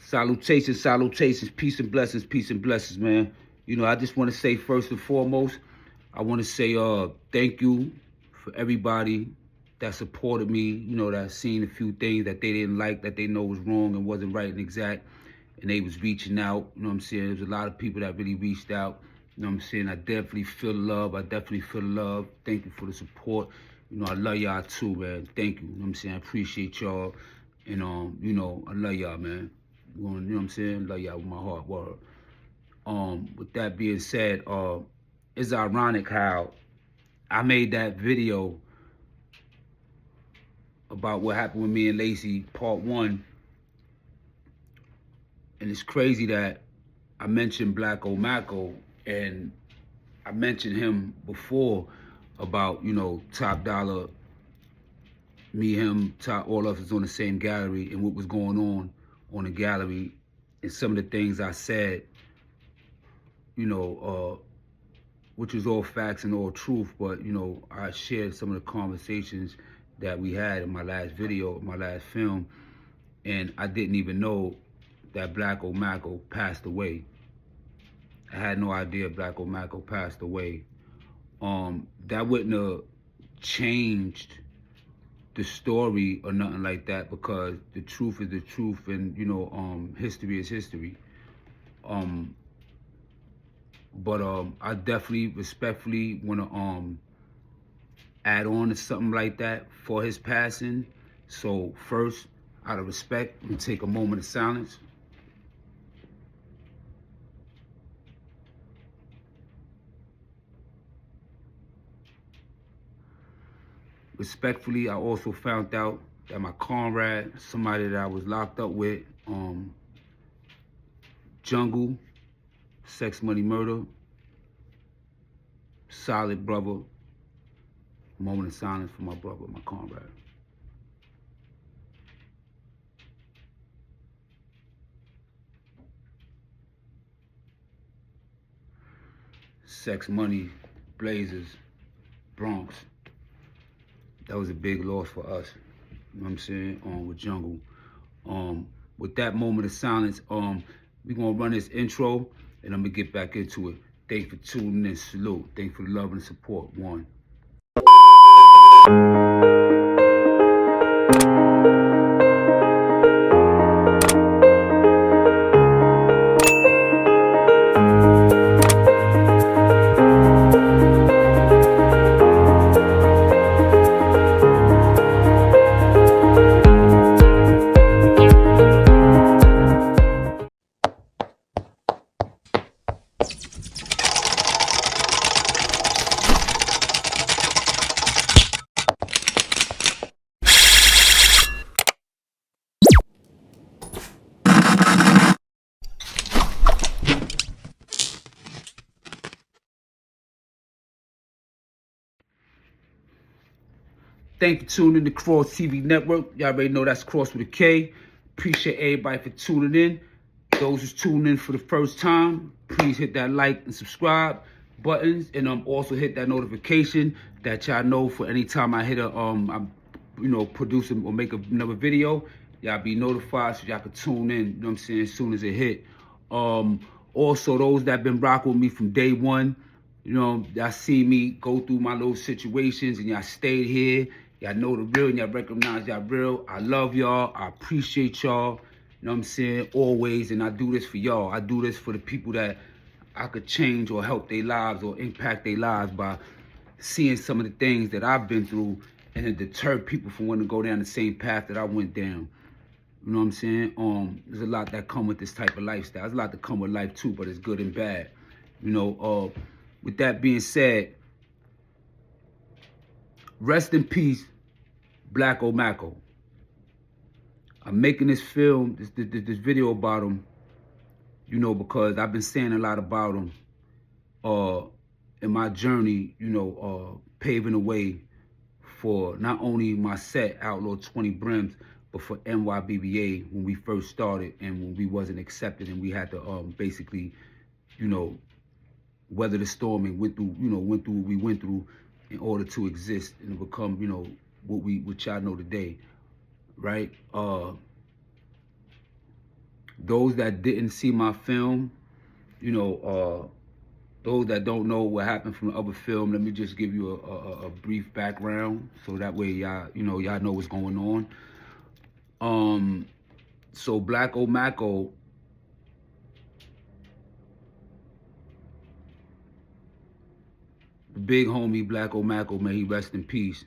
Salutations, salutations, peace and blessings, man. You know, I just want to say first and foremost, I want to say thank you for everybody that supported me, you know, that seen a few things that they didn't like, that they know was wrong and wasn't right and exact, and they was reaching out, you know what I'm saying? There's a lot of people that really reached out, you know what I'm saying? I definitely feel the love, Thank you for the support. You know, I love y'all too, man. Thank you, you know what I'm saying? I appreciate y'all, and you know, I love y'all, man. You know what I'm saying? Love y'all with my heart, word. With that being said, it's ironic how I made that video about what happened with me and Lacey, part 1. And it's crazy that I mentioned Blacko Macko, and I mentioned him before about, you know, Top Dollar, me, him, Top, all of us on the same gallery, and what was going on the gallery, and some of the things I said, you know, which was all facts and all truth, but, you know, I shared some of the conversations that we had in my last video, my last film, and I didn't even know that Blacko Macko passed away. I had no idea Blacko Macko passed away. That wouldn't have changed the story or nothing like that, because the truth is the truth, and, you know, history is history. But I definitely respectfully want to add on to something like that for his passing. So first, out of respect, I'm gonna take a moment of silence. Respectfully, I also found out that my comrade, somebody that I was locked up with, Jungle, Sex, Money, Murder, solid brother. Moment of silence for my brother, my comrade. Sex, Money, Blazers, Bronx. That was a big loss for us. You know what I'm saying? With Jungle. With that moment of silence, we're gonna run this intro, and I'm gonna get back into it. Thanks for tuning in. Salute. Thanks for the love and support. One. Thank you for tuning in to Kross TV Network. Y'all already know that's Kross with a K. Appreciate everybody for tuning in. Those who's tuning in for the first time, please hit that like and subscribe buttons, and also hit that notification that y'all know for any time I hit a I'm, you know, producing or make another video, y'all be notified so y'all can tune in. You know what I'm saying? As soon as it hit. Also, those that been rocking with me from day one, you know, y'all see me go through my little situations, and y'all stayed here. Y'all know the real, and y'all recognize y'all real. I love y'all. I appreciate y'all. You know what I'm saying? Always. And I do this for y'all. I do this for the people that I could change or help their lives or impact their lives by seeing some of the things that I've been through, and it deterred people from wanting to go down the same path that I went down. You know what I'm saying? There's a lot that come with this type of lifestyle. There's a lot that come with life too, but it's good and bad. You know, with that being said, rest in peace, Blacko Macko. I'm making this film, this video about him, you know, because I've been saying a lot about him in my journey, you know, paving the way for not only my set, Outlaw 20 Brims, but for NYBBA when we first started and when we wasn't accepted, and we had to basically, you know, weather the storm and went through what we went through in order to exist and become, you know, what y'all know today, right? those that didn't see my film, you know, those that don't know what happened from the other film, let me just give you a brief background so that way y'all, y'all know what's going on. So Blacko Macko, the big homie Blacko Macko, may he rest in peace,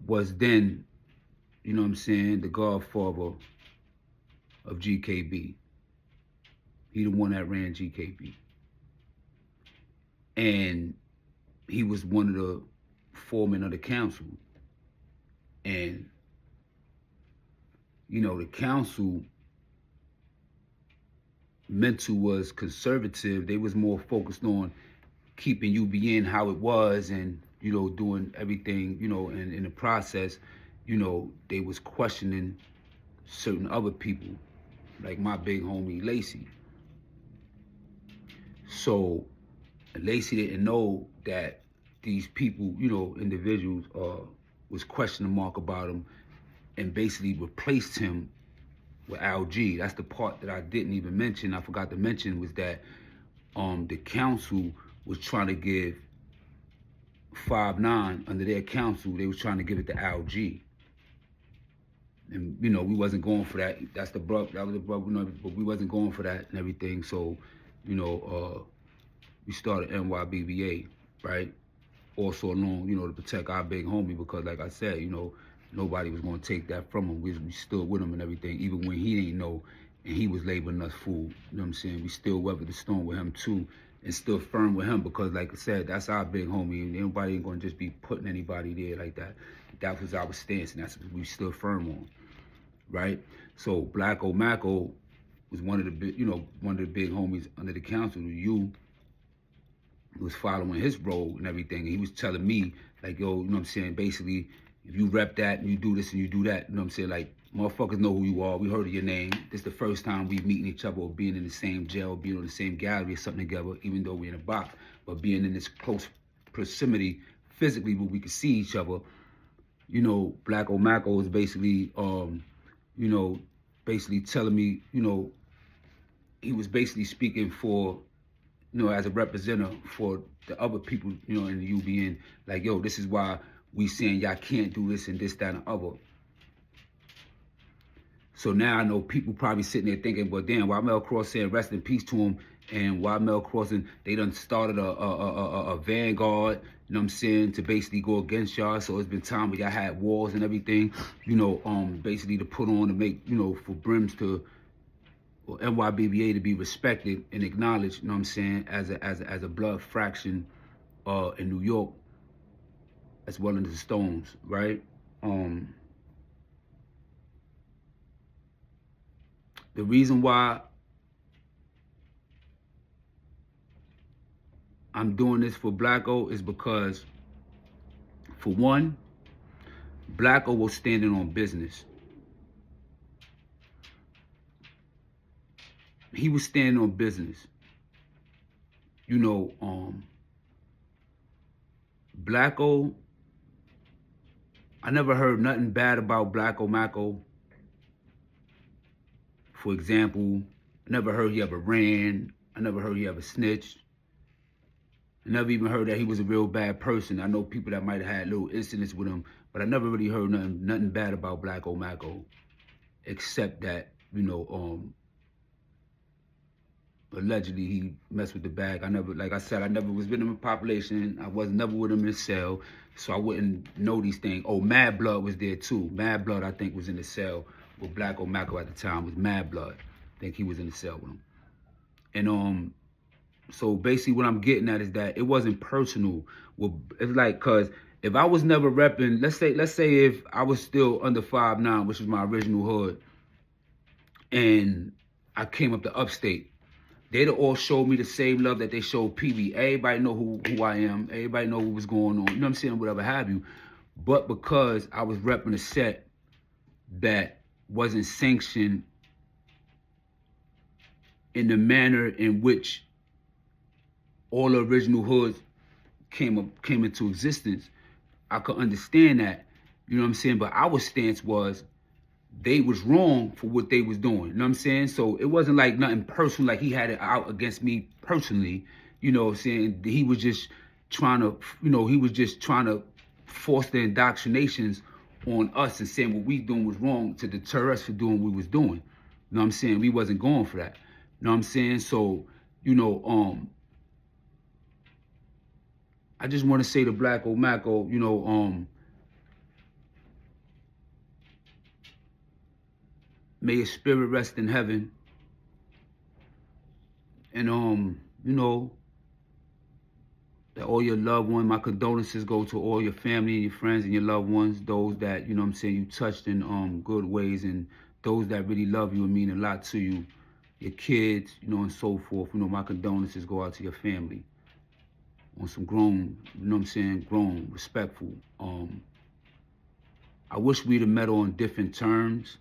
was then, you know what I'm saying, the godfather of GKB. He the one that ran GKB. And he was one of the foremen of the council. And, you know, the council mental was conservative. They was more focused on keeping UBN how it was and, you know, doing everything, you know, and in the process, you know, they was questioning certain other people, like my big homie Lacey. So Lacey didn't know that these people, you know, individuals, was questioning Mark about him and basically replaced him with LG. That's the part that I didn't even mention. I forgot to mention was that the council was trying to give 5'9" under their council. They was trying to give it to LG. And, you know, we wasn't going for that. That's the brother, that was the brother, you know, but we wasn't going for that and everything. So, you know, we started NYBBA, right? Also along, you know, to protect our big homie because, like I said, you know, nobody was going to take that from him. We stood with him and everything, even when he didn't know and he was labeling us fool. You know what I'm saying? We still weathered the storm with him too and stood firm with him because, like I said, that's our big homie. And anybody ain't going to just be putting anybody there like that. That was our stance and that's what we stood firm on, right? So Blacko Macko was one of the big, you know, one of the big homies under the council. You was following his role and everything. And he was telling me, like, yo, you know what I'm saying? Basically, if you rep that and you do this and you do that, you know what I'm saying? Like, motherfuckers know who you are. We heard of your name. This is the first time we meeting each other or being in the same jail, being on the same gallery or something together, even though we're in a box, but being in this close proximity physically where we could see each other. You know, Blacko Macko is basically, you know, basically telling me, you know, he was basically speaking for, you know, as a representative for the other people, you know, in the UBN, like, yo, this is why we saying y'all can't do this and this, that, and the other. So now I know people probably sitting there thinking, well, damn, why Mel Kross saying rest in peace to him, and why Mel Kross, and they done started a vanguard, you know what I'm saying, to basically go against y'all. So it's been time where y'all had wars and everything, you know, basically to put on to make, you know, for Brims to, or NYBBA to be respected and acknowledged, you know what I'm saying, as a blood fraction in New York, as well as the Stones, right? The reason why I'm doing this for Blacko is because, for one, Blacko was standing on business. He was standing on business. You know, Blacko, I never heard nothing bad about Blacko Macko. For example, I never heard he ever ran. I never heard he ever snitched. I never even heard that he was a real bad person. I know people that might have had little incidents with him, but I never really heard nothing bad about Blacko Macko, except that, you know, allegedly he messed with the bag. I never, like I said, I never was with him in population. I was never with him in the cell, so I wouldn't know these things. Oh, Mad Blood was there too. Mad Blood, I think, was in the cell with Blacko Macko at the time. Was Mad Blood. I think he was in the cell with him. And so basically what I'm getting at is that it wasn't personal. Well, it's like, cause if I was never repping, let's say if I was still under 5'9", which was my original hood, and I came up to upstate, they'd all showed me the same love that they showed PB. Everybody know who I am. Everybody know what was going on. You know what I'm saying? Whatever have you. But because I was repping a set that wasn't sanctioned in the manner in which all the original hoods came into existence, I could understand that. You know what I'm saying? But our stance was they was wrong for what they was doing. You know what I'm saying? So it wasn't like nothing personal, like he had it out against me personally. You know what I'm saying? He was just trying to, force the indoctrinations on us and saying what we doing was wrong to deter us from doing what we was doing. You know what I'm saying? We wasn't going for that. You know what I'm saying? So, I just want to say to Blacko Macko, may his spirit rest in heaven. And that all your loved ones, my condolences go to all your family and your friends and your loved ones, those that, you know what I'm saying, you touched in good ways, and those that really love you and mean a lot to you, your kids, and so forth. My condolences go out to your family. On some grown, grown, respectful. I wish we'd have met on different terms.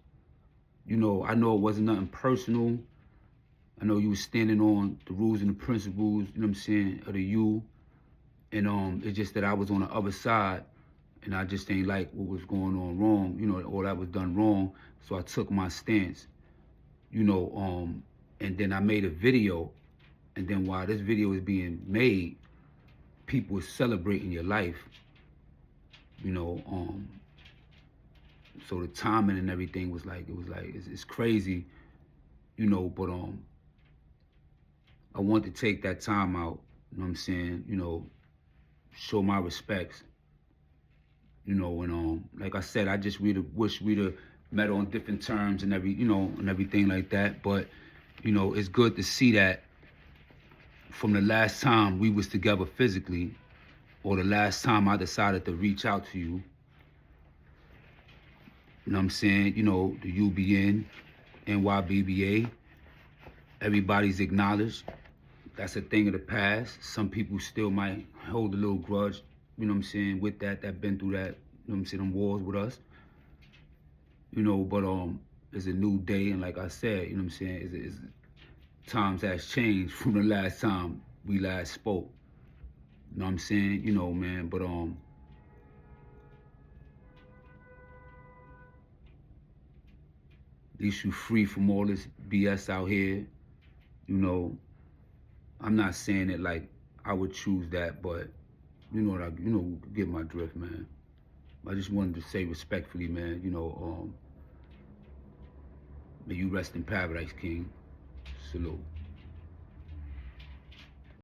I know it wasn't nothing personal. I know you was standing on the rules and the principles, of the you. And it's just that I was on the other side, and I just ain't like what was going on wrong, all that was done wrong. So I took my stance, and then I made a video. And then while this video is being made, people are celebrating your life, so the timing and everything was like, it's crazy, but I want to take that time out, show my respects, and like I said, I just really wish we'd have met on different terms and everything like that. But, it's good to see that from the last time we was together physically, or the last time I decided to reach out to you, the UBN, NYBBA, everybody's acknowledged. That's a thing of the past. Some people still might hold a little grudge, with that been through that, them wars with us. But it's a new day, and like I said, times has changed from the last time we last spoke. You know what I'm saying? Man, but at least you free from all this BS out here. I'm not saying it like I would choose that, but get my drift, man. I just wanted to say respectfully, man, may you rest in paradise, King. Salute.